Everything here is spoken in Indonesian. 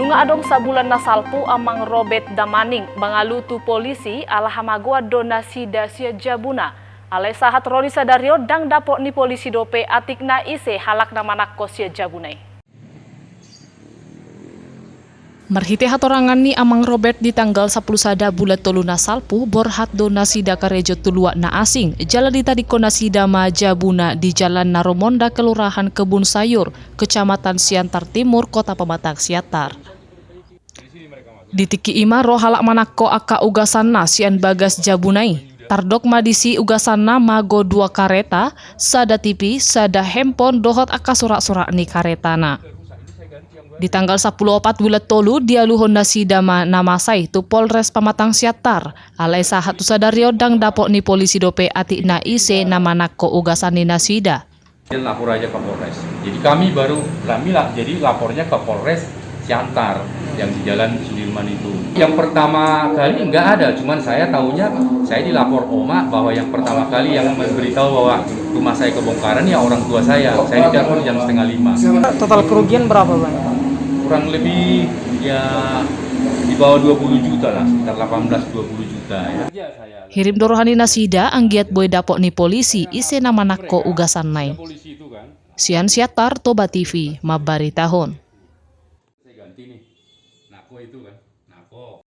Bunga adong sabulan nasalpu amang Robert Damaning bangalu tu polisi ala hamagua donasi dasia jabuna. Alai sahat Roni Sadario dang dapok ni polisi dope atik na ise halak namanak kosia jabunai. Marhite hatorangan ni amang Robert di tanggal 10 sada bulan tolu nasalpu borhat donasi dakarejo tulua na asing jalan di tadi konasi dama jabuna di jalan Naromonda kelurahan Kebun Sayur kecamatan Siantar Timur kota Pematang Siantar. Di tiki ima roh halak manakko aka ugasanna sian bagas jabunai. Tardok madisi ugasanna mago 2 kareta, sada TV, sada handphone dohot aka sorak-sorak ni karetana. Di tanggal 14 bulan tolu dialuhon nasi dama namasai tu Polres Pematang Siantar. Alai sahat tu sadario dang dapok ni polisi dope ati na ise nama nakko ugasan ni nasida. Lapor aja ke Polres. Jadi kami lah jadi lapornya ke Polres Siantar yang di Jalan Sudirman itu. Yang pertama kali enggak ada, cuman saya tahunya saya dilapor Oma bahwa yang pertama kali yang memberitahu bahwa rumah saya kebongkaran ya orang tua saya. Saya ditelepon jam 4:30. Total kerugian berapa, Bang? Kurang lebih ya di bawah 20 juta lah, sekitar 18-20 juta ya. Hirim dorohani nasida anggiat boy dapok ni polisi ise nama nakko ugasan nai. Sian Siantar Toba TV, Mabari tahun. Saya ganti nih, Nako itu kan, Nako.